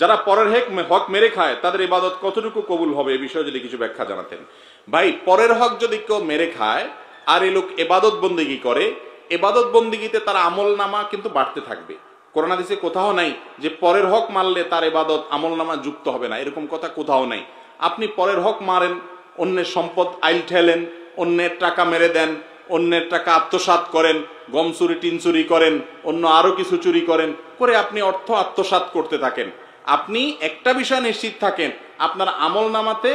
যারা পরের হক মেরে খায় তাদের ইবাদত কতটুকু কবুল হবে এই বিষয়ে যদি কিছু ব্যাখ্যা জানাতেন। ভাই, পরের হক যদি কেউ মেরে খায় আর এই লোক ইবাদত বন্দেগী করে, ইবাদত বন্দেগীতে তার আমল নামা কিন্তু বাড়তে থাকবে। কোরআন হাদিসে কোথাও নাই যে পরের হক মারলে তার ইবাদত আমল নামা যুক্ত হবে না, এরকম কথা কোথাও নাই। আপনি পরের হক মারেন, অন্যের সম্পদ আইল ঠেলেন, অন্যের টাকা মেরে দেন, অন্যের টাকা আত্মসাৎ করেন, গম চুরি টিন চুরি করেন, অন্য আরো কিছু চুরি করেন, করে আপনি অর্থ আত্মসাৎ করতে থাকেন। আপনি একটা বিষয় নিশ্চিত থাকেন, আপনার আমল নামাতে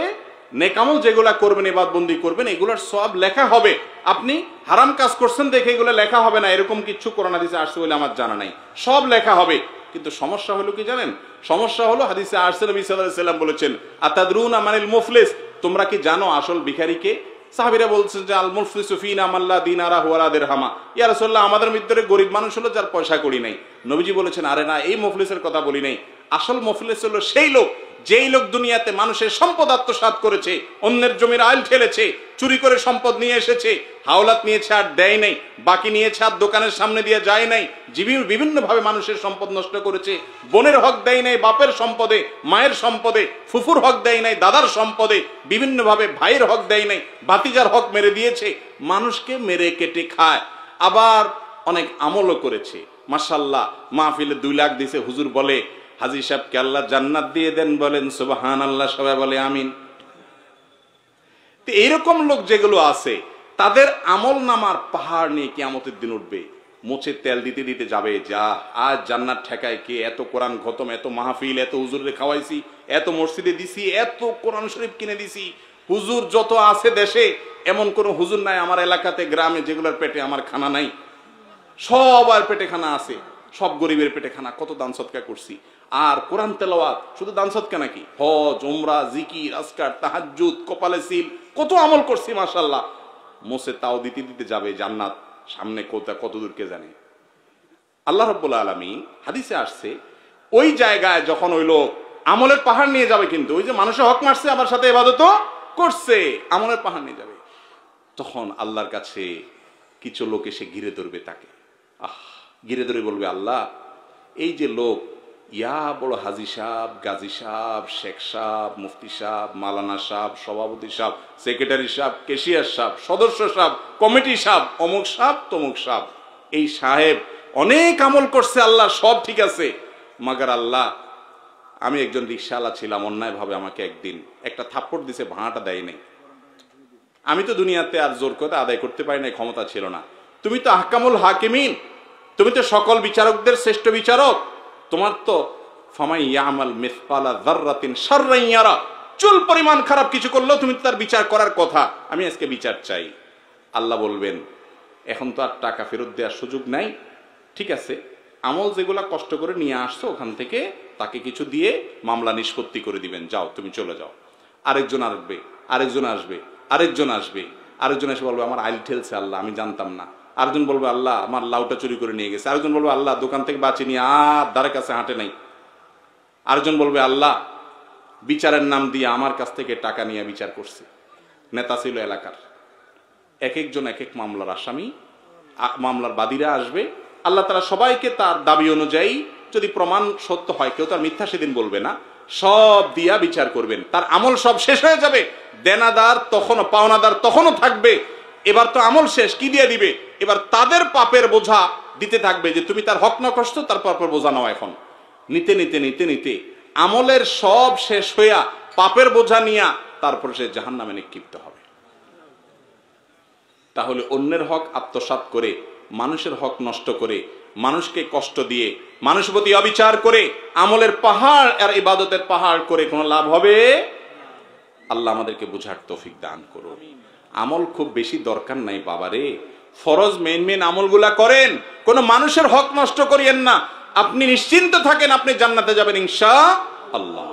নেকামল যেগুলা করবেন, ইবাদতবন্দি করবেন, এগুলোর সব লেখা হবে। আপনি হারাম কাজ করছেন দেখে এগুলো লেখা হবে না এরকম কিছু কোরআন হাদিসে আসছে বলে আমার জানা নাই, সব লেখা হবে। কিন্তু সমস্যা হলো কি জানেন? সমস্যা হলো হাদিসে আসছে নবী সাল্লাল্লাহু আলাইহি ওয়াসাল্লাম বলেছেন, আতাদরুনা মানিল মুফলিস, তোমরা কি জানো আসল ভিখারি কে? সাহাবীরা বলছেন যে আল মুফলিসু ফিনা মাল্লা দিনারা ওয়ালা দিরহামা, ইয়া রাসূলুল্লাহ আমাদের ভিতরে গরিব মানুষ হলো যার পয়সা কড়ি নাই। নবীজি বলেছেন, আরে না, এই মুফলিসের কথা বলি নাই, আসল মুফলিস হলো সেই লোক যেই লোক দুনিয়াতে মানুষের সম্পদ আত্মসাৎ করেছে, অন্যের জমির আইল ঠেলেছে, চুরি করে সম্পদ নিয়ে এসেছে, হাওলাত নিয়েছে আর দেয় নাই, বাকি নিয়েছে আর দোকানের সামনে দিয়ে যায় নাই, বিভিন্ন ভাবে মানুষের সম্পদ নষ্ট করেছে, বোনের হক দেয় নাই বাপের সম্পদে, মায়ের সম্পদে, ফুফুর হক দেয় নাই দাদার সম্পদে, বিভিন্ন ভাবে ভাইয়ের হক দেয় নাই, ভাতিজার হক মেরে দিয়েছে, মানুষকে মেরে কেটে খায়। আবার অনেক আমলও করেছে, মাশাআল্লাহ মাহফিলে 2 লাখ দিছে, হুজুর বলে হাজী সাহেবকে আল্লাহ জান্নাত দিয়ে দেন, বলেন সুবহানাল্লাহ, সবাই বলে আমিন। তো এইরকম লোক যেগুলো আছে তাদের আমল নামার পাহাড় নিয়ে কিয়ামতের দিন উঠবে, মোচে তেল দিতে দিতে যাবে, যা আজ জান্নাত ঠেকায় কে, এত কোরআন খতম, এত মাহফিল, এত হুজুরে খাওয়াইছি, এত মসজিদে দিছি, এত কোরআন শরীফ কিনে দিছি, হুজুর যত আছে দেশে এমন কোন হুজুর নাই আমার এলাকাতে গ্রামে যেগুলোর পেটে আমার খানা নাই, সবার পেটে খানা আছে, সব গরিবের পেটে খানা, কত দান সদকা করছি। আর কোরআন তেলাওয়াত, শুধু দান সদকা নাকি, হজ, উমরা, জিকির, আজকার, তাহাজ্জুদ, কপালে সিল, কত আমল করছি মাশাআল্লাহ, মোসে তাও দিতে দিতে যাবে জান্নাত সামনে কত দূর কে জানে। আল্লাহ রাব্বুল আলামিন হাদিসে আসছে, ওই জায়গায় যখন ওই লোক আমলের পাহাড় নিয়ে যাবে, কিন্তু ওই যে মানুষের হক মারছে আবার সাথে ইবাদতও করছে, আমলের পাহাড় নিয়ে যাবে, তখন আল্লাহর কাছে কিছু লোক এসে ঘিরে ধরবে তাকে, ঘিরে ধরে বলবে, আল্লাহ এই যে লোক, ইয়া বড় হাজী সাহেব, গাজী সাহেব, শেখ সাহেব, মুফতি সাহেব, মালানা সাহেব, সভাপতি সাহেব, সেক্রেটারি সাহেব, কেশিয়ার সাহেব, সদস্য সাহেব, কমিটি সাহেব, অমুক সাহেব, তমুক সাহেব, এই সাহেব অনেক আমল করছে আল্লাহ, সব ঠিক আছে, মাগার আল্লাহ আমি একজন রিকশাওয়ালা ছিলাম, অন্যায় ভাবে আমাকে একদিন একটা থাপ্পড় দিছে, ভাড়াটা দেয় নাই, আমি তো দুনিয়াতে আর জোর করে আদায় করতে পারি নাই, ক্ষমতা ছিল না, তুমি তো আহকামুল হাকিমিন, তুমি তো সকল বিচারকদের শ্রেষ্ঠ বিচারক, তোমার তো ফামাই ইয়ামাল মিসকালা যাররাতিন শাররান ইয়ারা, চুল পরিমাণ খারাপ কিছু করলেও তুমি তার বিচার করার কথা, আমি আজকে বিচার চাই। আল্লাহ বলবেন, এখন তো আর টাকা ফেরত দেওয়ার সুযোগ নাই, ঠিক আছে, আমল যেগুলা কষ্ট করে নিয়ে আসছো ওখান থেকে তাকে কিছু দিয়ে মামলা নিষ্পত্তি করে দিবেন, যাও তুমি চলে যাও। আরেকজন আসবে, আরেকজন আসবে, আরেকজন আসবে, আরেকজন এসে বলবে আমার আইল ঠেলছে আল্লাহ, আমি জানতাম না। আরেকজন বলবে আল্লাহ আমার লাউটা চুরি করে নিয়ে গেছে। আরেকজন বলবে আল্লাহ দোকান থেকে বাঁচি নিয়ে আর ধারে কাছে হাঁটে নাই। আরেকজন বলবে আল্লাহ বিচারের নাম দিয়ে আমার কাছ থেকে টাকা নিয়ে বিচার করছে, নেতা ছিল এলাকার। এক একজন এক এক মামলার আসামি, মামলার বাদীরা আসবে, আল্লাহ তাআলা সবাইকে তার দাবি অনুযায়ী, যদি প্রমাণ সত্য হয়, কেউ তার মিথ্যা সেদিন বলবে না, সব দিয়া বিচার করবেন। তার আমল সব শেষ হয়ে যাবে, দেনাদার তখনও, পাওনাদার তখনও থাকবে। এবার তো আমল শেষ, কি দিয়ে দিবে? এবার তাদের পাপের বোঝা দিতে থাকবে, যে তুমি তার হক না কষ্ট, তার পাপের বোঝা নাও। এখন নিতে নিতে নিতে নিতে আমলের সব শেষ হইয়া পাপের বোঝা নিয়া তারপরে সে জাহান্নামে নিক্ষিপ্ত হবে। তাহলে অন্যের হক আত্মসাৎ করে, মানুষের হক নষ্ট করে, মানুষকে কষ্ট দিয়ে, মানুষের প্রতি অবিচার করে, আমলের পাহাড় আর ইবাদতের পাহাড় করে কোনো লাভ হবে? আল্লাহ আমাদেরকে বুঝার তৌফিক দান করুন। আমল খুব বেশি দরকার নাই বাবারে, ফরজ মেন আমলগুলা করেন, কোন মানুষের হক নষ্ট করিয়েন না। আপনি নিশ্চিন্ত থাকেন, আপনি জান্নাতে যাবেন ইনশাআল্লাহ।